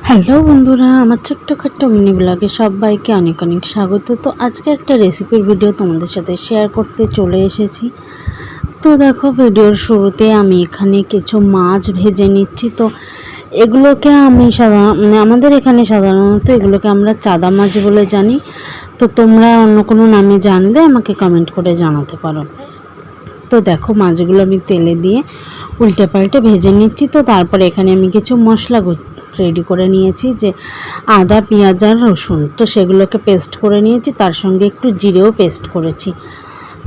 Hello বন্ধুরা, আমার ছোট্টখাট্ট mini ব্লগে সবাইকে অনেক অনেক স্বাগত। তো আজকে একটা রেসিপির ভিডিও তোমাদের সাথে শেয়ার করতে চলে এসেছি। তো দেখো, ভিডিওর শুরুতে আমি এখানে কিছু মাছ ভেজে নিচ্ছি। তো এগুলোকে আমি আমাদের এখানে সাধারণত এগুলোকে আমরা চাদা মাছ বলে জানি। তো তোমরা অন্য কোনো নামে জানলে আমাকে কমেন্ট করে জানাতে পারো। তো দেখো, মাছগুলো আমি তেলে দিয়ে উল্টে পাল্টে ভেজে নিচ্ছি। তো তারপরে এখানে আমি কিছু মশলা রেডি করে নিয়েছি, যে আদা, পেঁয়াজ আর রসুন। তো সেগুলোকে পেস্ট করে নিয়েছি, তার সঙ্গে একটু জিরেও পেস্ট করেছি।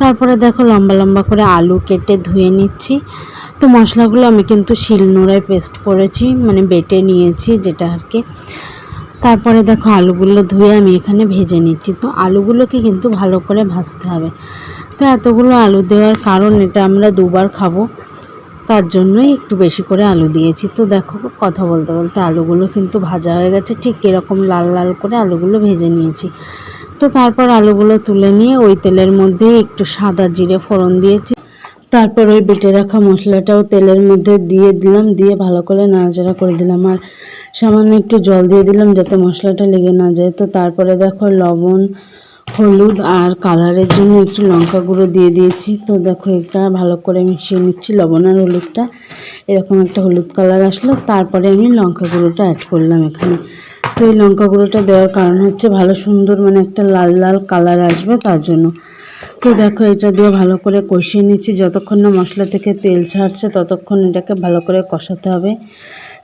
তারপরে দেখো, লম্বা লম্বা করে আলু কেটে ধুয়ে নিচ্ছি। তো মশলাগুলো আমি কিন্তু শিলনোড়ায় পেস্ট করেছি, মানে বেটে নিয়েছি যেটা আর কি। তারপরে দেখো, আলুগুলো ধুয়ে আমি এখানে ভেজে নিচ্ছি। তো আলুগুলোকে কিন্তু ভালো করে ভাজতে হবে। তো এতগুলো আলু দেওয়ার কারণ, এটা আমরা দুবার খাবো, তার জন্যই একটু বেশি করে আলু দিয়েছি। তো দেখো, কথা বলতে বলতে আলুগুলো কিন্তু ভাজা হয়ে গেছে, ঠিক এরকম লাল লাল করে আলুগুলো ভেজে নিয়েছি। তো তারপর আলুগুলো তুলে নিয়ে ওই তেলের মধ্যে একটু সাদা জিরে ফোড়ন দিয়েছি। তারপর ওই বেটে রাখা মশলাটাও তেলের মধ্যে দিয়ে দিলাম, দিয়ে ভালো করে নাড়াচাড়া করে দিলাম, আর সামান্য একটু জল দিয়ে দিলাম যাতে মশলাটা লেগে না যায়। তো তারপরে দেখো, লবণ, হলুদ আর কালারের জন্য একটু লঙ্কা গুঁড়ো দিয়ে দিয়েছি। তো দেখো, এটা ভালো করে মিশিয়ে নিচ্ছি, লবণ আর হলুদটা। এরকম একটা হলুদ কালার আসলো, তারপরে আমি লঙ্কা গুঁড়োটা অ্যাড করলাম এখানে। তো এই লঙ্কা গুঁড়োটা দেওয়ার কারণ হচ্ছে ভালো সুন্দর, মানে একটা লাল লাল কালার আসবে, তার জন্য। তো দেখো, এটা দিয়ে ভালো করে কষিয়ে নিচ্ছি। যতক্ষণ না মশলা থেকে তেল ছাড়ছে ততক্ষণ এটাকে ভালো করে কষাতে হবে,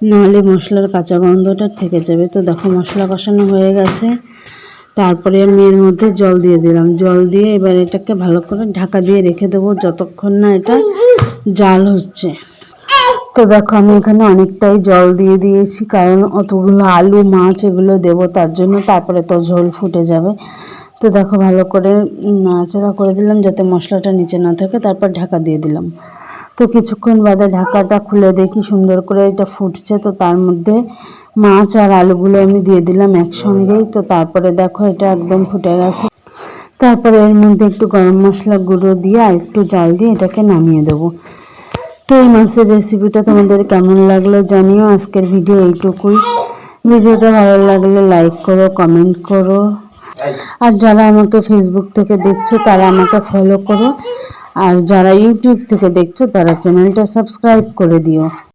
নাহলে মশলার কাঁচা গন্ধটা থেকে যাবে। তো দেখো, মশলা কষানো হয়ে গেছে। তারপরে আমি এর মধ্যে জল দিয়ে দিলাম। জল দিয়ে এবার এটাকে ভালো করে ঢাকা দিয়ে রেখে দেবো যতক্ষণ না এটা জাল হচ্ছে। তো দেখো, আমি এখানে অনেকটাই জল দিয়ে দিয়েছি, কারণ অতগুলো আলু, মাছ এগুলো দেবো তার জন্য। তারপরে তো ঝোল ফুটে যাবে। তো দেখো, ভালো করে নাড়াচাড়া করে দিলাম যাতে মশলাটা নিচে না থাকে, তারপর ঢাকা দিয়ে দিলাম। তো কিছুক্ষণ বাদে ঢাকাটা খুলে দেখি সুন্দর করে এটা ফুটছে। তো তার মধ্যে মাছ আর আলুগুলো আমি দিয়ে দিলাম একসঙ্গেই। তো তারপরে দেখো, এটা একদম ফুটে গেছে। তারপরে এর মধ্যে একটু গরম মশলা গুঁড়ো দিয়ে আর একটু জাল দিয়ে এটাকে নামিয়ে দেবো। তো এই মাছের রেসিপিটা তোমাদের কেমন লাগলো জানিও। আজকের ভিডিও এইটুকুই। ভিডিওটা ভালো লাগলে লাইক করো, কমেন্ট করো, আর যারা আমাকে ফেসবুক থেকে দেখছো তারা আমাকে ফলো করো, আর যারা ইউটিউব থেকে দেখছো তারা চ্যানেলটা সাবস্ক্রাইব করে দিও।